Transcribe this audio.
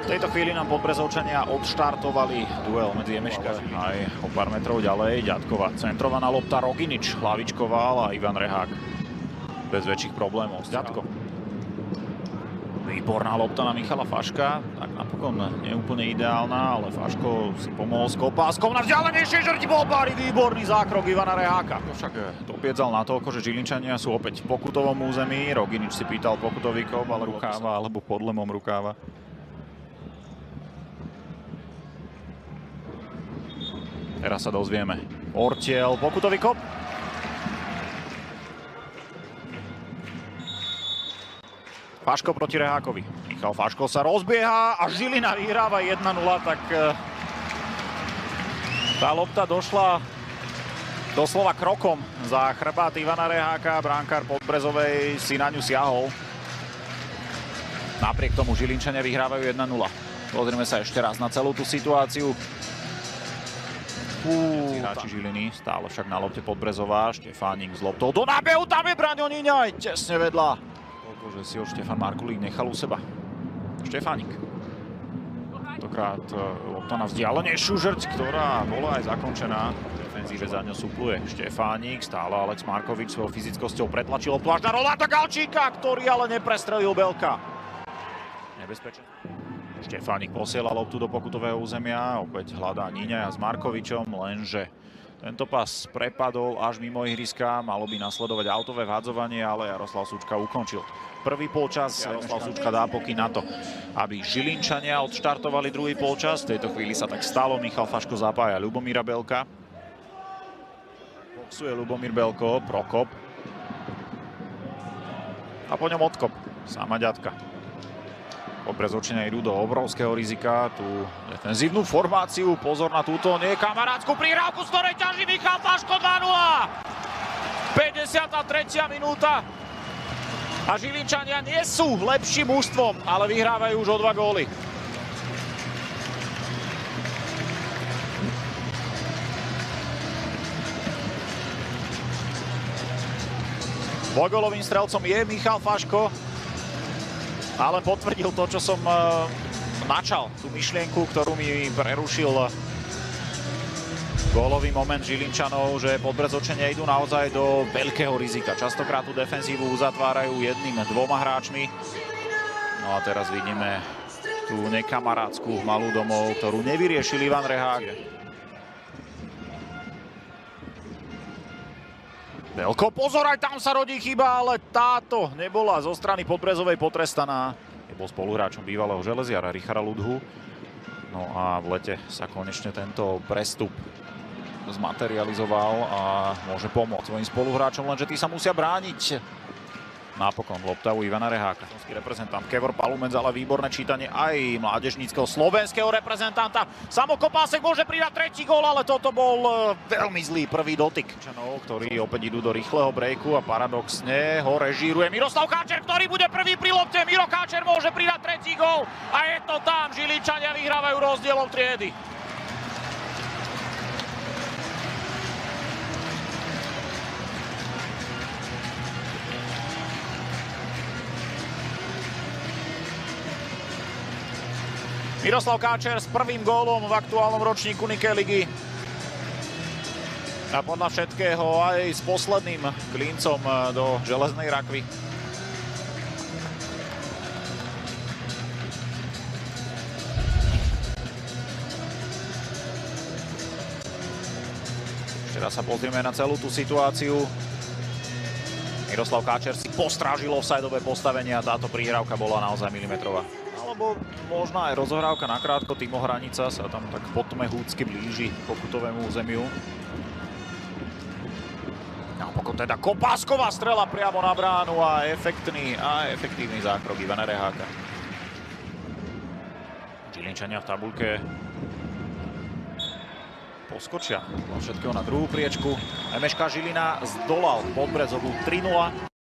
V tejto chvíli nám Podbrezovčania odštartovali duel medzi Emeška aj o pár metrov ďalej. Ďatková centrovaná lopta, Roginič hlavičkoval a Ivan Rehák bez väčších problémov. Ďatko. Výborná lopta na Michala Faška, tak napokon neúplne ideálna, ale Faško si pomohol s kopáskom na vzdialenejšej žrti bobári. Výborný zákrok Ivana Reháka. Však dopiedzal na toľko, že Žilinčania sú opäť v pokutovom území. Roginič si pýtal pokutový kop, ale rukáva alebo podlemom rukáva. Teraz sa dozvieme. Ortiel, pokutový kop. Faško proti Rehákovi. Michal Faško sa rozbieha a Žilina vyhráva 1-0, tak tá lopta došla doslova krokom za chrbát Ivana Reháka. Brankár Podbrezovej si na ňu siahol. Napriek tomu Žilinčania vyhrávajú 1-0. Pozrieme sa ešte raz na celú tú situáciu. Hráči Žiliny, stále však na lopte Podbrezová. Štefánik s loptou do nábehu, tam je Braňo Níňaj, tesne vedľa. Toľko, že si ho Štefan Markulík nechal u seba. Štefánik. Tentokrát lopta na vzdialenejšiu žrť, ktorá bola aj zakončená. V defenzíve za ňou supluje Štefánik, stále Alex Markovič svojou fyzickosťou pretlačil loptu až na Rolanda Galčíka, ktorý ale neprestrelil Belka. Nebezpečné. Štefánik posiela loptu do pokutového územia, opäť hľadá Níňaja s Markovičom, lenže tento pas prepadol až mimo ihriska, malo by nasledovať autové vhadzovanie, ale Jaroslav Súčka ukončil prvý polčas. Jaroslav Súčka dá pokyn na to, aby Žilinčania odštartovali druhý polčas. V tejto chvíli sa tak stalo, Michal Faško zapája Ľubomíra Belka. Boxuje Ľubomír Belko, Prokop. A po ňom odkop, sama Ďatka. Podbrezovčania idú do obrovského rizika, tú defenzívnu formáciu, pozor na túto nekamarátsku prihrávku, z ktorej ťaží Michal Faško 2-0. 53. minúta a Žilinčania nie sú lepším mužstvom, ale vyhrávajú už o 2 góly. Dvojgólovým strelcom je Michal Faško, ale potvrdil to, čo som načal, tú myšlienku, ktorú mi prerušil gólový moment Žilinčanov, že Podbrezovčania idú naozaj do veľkého rizika. Častokrát tú defenzívu uzatvárajú jedným, dvoma hráčmi. No a teraz vidíme tú nekamarátsku malú domov, ktorú nevyriešil Ivan Rehák. Belko, pozor, aj tam sa rodí chyba, ale táto nebola zo strany Podbrezovej potrestaná. Bol spoluhráčom bývalého železiara Richara Ludhu. No a v lete sa konečne tento prestup zmaterializoval a môže pomôcť svojim spoluhráčom, lenže tí sa musia brániť. Napokon lopta u Ivana Reháka. Reprezentant Kevor Palumec, ale výborné čítanie aj mládežníckeho slovenského reprezentanta. Samo Kopásek môže pridať tretí gól, ale toto bol veľmi zlý prvý dotyk. Ktorí opäť idú do rýchleho breaku a paradoxne ho režíruje Miroslav Káčer, ktorý bude prvý pri lopte. Miro Káčer môže pridať tretí gól a je to tam. Žilinčania vyhrávajú rozdielom triedy. Miroslav Káčer s prvým gólom v aktuálnom ročníku Nike ligy. A podľa všetkého aj s posledným klincom do železnej rakvy. Ešte raz sa pozrieme na celú tú situáciu. Miroslav Káčer si postrážil offsideové postavenie a táto prihrávka bola naozaj milimetrová. Alebo možná aj rozohrávka nakrátko, Timo Hranica sa tam tak potmehúcky blíži pokutovému územiu. Napokon teda Kopásková strela priamo na bránu a efektívny zákrok Ivana Reháka. Žilinčania v tabuľke poskočia do všetkého na druhú priečku. Emeška Žilina zdolal Podbrezovú 3-0.